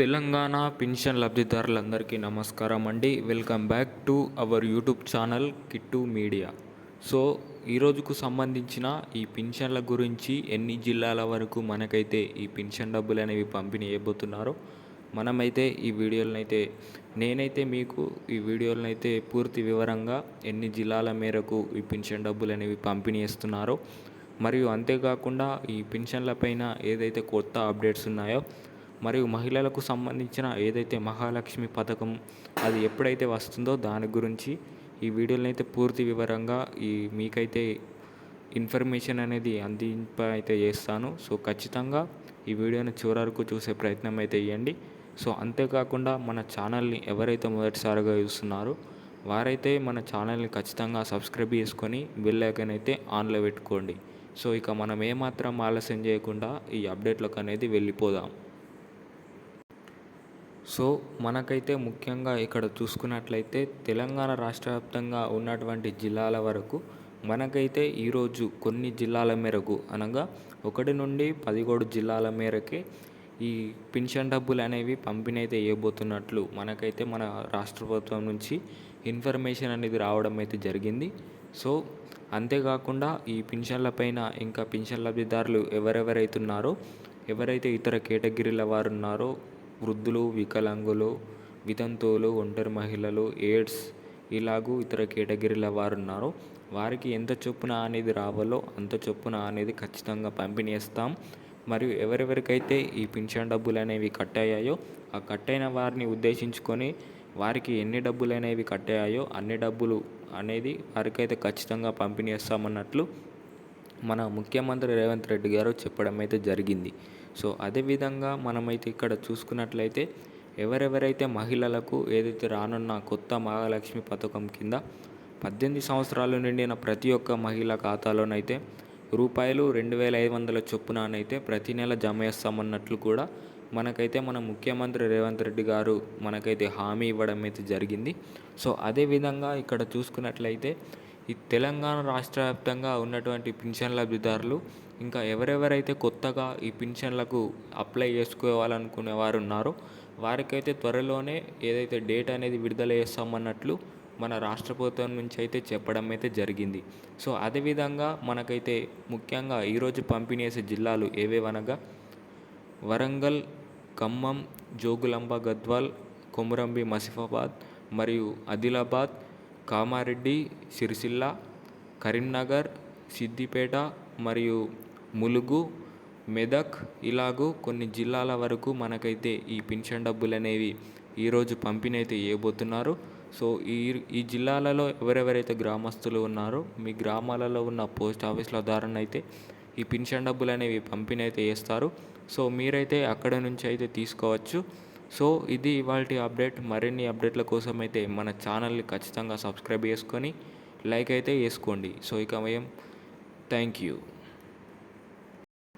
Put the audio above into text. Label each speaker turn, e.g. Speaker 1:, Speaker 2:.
Speaker 1: Telangana pension లబ్ధిదారులందరికీ నమస్కారం అండి. Welcome back to our YouTube channel Kittu media. So ఈరోజుకు సంబంధించిన ఈ పింఛన్ల గురించి ఎన్ని జిల్లాల వరకు మనకైతే ఈ పింఛన్ డబ్బులు అనేవి పంపిణీ చేయబోతున్నారో మనమైతే ఈ వీడియోలనైతే నేనైతే మీకు ఈ వీడియోలనైతే పూర్తి వివరంగా ఎన్ని జిల్లాల మేరకు ఈ పింఛన్ డబ్బులు అనేవి పంపిణీ చేస్తున్నారో మరియు అంతేకాకుండా ఈ పింఛన్లపైన ఏదైతే కొత్త అప్డేట్స్ ఉన్నాయో మరియు మహిళలకు సంబంధించిన ఏదైతే మహాలక్ష్మి పథకం అది ఎప్పుడైతే వస్తుందో దాని గురించి ఈ వీడియోలో అయితే పూర్తి వివరంగా మీకైతే ఇన్ఫర్మేషన్ అనేది అయితే చేస్తాను. సో ఖచ్చితంగా ఈ వీడియోని చివరి వరకు చూసే ప్రయత్నం అయితే చేయండి. సో అంతేకాకుండా మన ఛానల్ని ఎవరైతే మొదటిసారిగా చూస్తున్నారో వారైతే మన ఛానల్ని ఖచ్చితంగా సబ్స్క్రైబ్ చేసుకొని బెల్ ఐకాన్ అయితే ఆన్లో పెట్టుకోండి. సో ఇక మనం ఏమాత్రం ఆలస్యం చేయకుండా ఈ అప్డేట్లకు అనేది వెళ్ళిపోదాం. సో మనకైతే ముఖ్యంగా ఇక్కడ చూసుకున్నట్లయితే తెలంగాణ రాష్ట్ర వ్యాప్తంగా ఉన్నటువంటి జిల్లాల వరకు మనకైతే ఈరోజు కొన్ని జిల్లాల మేరకు అనగా 1 నుండి 17 జిల్లాల మేరకే ఈ పింఛన్ డబ్బులు అనేవి పంపిణీ అయితే చేయబోతున్నట్లు మనకైతే మన రాష్ట్ర ప్రభుత్వం నుంచి ఇన్ఫర్మేషన్ అనేది రావడం అయితే జరిగింది. సో అంతేకాకుండా ఈ పింఛన్లపైన ఇంకా పింఛన్ లబ్ధిదారులు ఎవరెవరైతే ఉన్నారో ఎవరైతే ఇతర కేటగిరీల వారు ఉన్నారో వృద్ధులు, వికలాంగులు, వితంతువులు, ఒంటరి మహిళలు, ఎయిడ్స్ ఇలాగూ ఇతర కేటగిరీల వారు ఉన్నారో వారికి ఎంత చొప్పున అనేది రావాలో అంత చొప్పున అనేది ఖచ్చితంగా పంపిణీ చేస్తాం. మరియు ఎవరెవరికైతే ఈ పింఛన్ డబ్బులు అనేవి కట్టయ్యాయో ఆ కట్టైన వారిని ఉద్దేశించుకొని వారికి ఎన్ని డబ్బులు అనేవి కట్టయ్యాయో అన్ని డబ్బులు అనేది వారికైతే ఖచ్చితంగా పంపిణీ చేస్తామన్నట్లు మన ముఖ్యమంత్రి రేవంత్ రెడ్డి గారు చెప్పడం అయితే జరిగింది. సో అదేవిధంగా మనమైతే ఇక్కడ చూసుకున్నట్లయితే ఎవరెవరైతే మహిళలకు ఏదైతే రానున్న కొత్త మహాలక్ష్మి పథకం కింద 18 సంవత్సరాలు నిండిన ప్రతి ఒక్క మహిళ ఖాతాలోనైతే రూపాయలు 2,500 చొప్పుననైతే ప్రతి నెల జమ చేస్తామన్నట్లు కూడా మనకైతే మన ముఖ్యమంత్రి రేవంత్ రెడ్డి గారు మనకైతే హామీ ఇవ్వడం అయితే జరిగింది. సో అదేవిధంగా ఇక్కడ చూసుకున్నట్లయితే ఈ తెలంగాణ రాష్ట్ర వ్యాప్తంగా ఉన్నటువంటి పింఛన్ లబ్ధిదారులు ఇంకా ఎవరెవరైతే కొత్తగా ఈ పింఛన్లకు అప్లై చేసుకోవాలనుకునే వారు ఉన్నారో వారికైతే త్వరలోనే ఏదైతే డేట్ అనేది విడుదల చేస్తామన్నట్లు మన రాష్ట్ర ప్రభుత్వం నుంచి అయితే చెప్పడం అయితే జరిగింది. సో అదేవిధంగా మనకైతే ముఖ్యంగా ఈరోజు పంపిణీ చేసే జిల్లాలు ఏవేవనగా వరంగల్, ఖమ్మం, జోగులాంబ గద్వాల్, కొమురంభి మసిఫాబాద్ మరియు ఆదిలాబాద్, కామారెడ్డి, సిరిసిల్ల, కరీంనగర్, సిద్దిపేట మరియు ములుగు, మెదక్ ఇలాగూ కొన్ని జిల్లాల వరకు మనకైతే ఈ పింఛన్ డబ్బులు అనేవి ఈరోజు పంపిణీ అయితే చేయబోతున్నారు. సో ఈ జిల్లాలలో ఎవరెవరైతే గ్రామస్తులు ఉన్నారో మీ గ్రామాలలో ఉన్న పోస్ట్ ఆఫీసుల ద్వారానైతే ఈ పింఛన్ డబ్బులు అనేవి పంపిణీ అయితే చేస్తారు. సో మీరైతే అక్కడ నుంచి అయితే తీసుకోవచ్చు. సో ఇది ఇవాల్టి అప్డేట్. మరిన్ని అప్డేట్ల కోసం అయితే మన ఛానల్ని ఖచ్చితంగా సబ్స్క్రైబ్ చేసుకొని లైక్ అయితే చేసుకోండి. సో ఇక థ్యాంక్ యూ.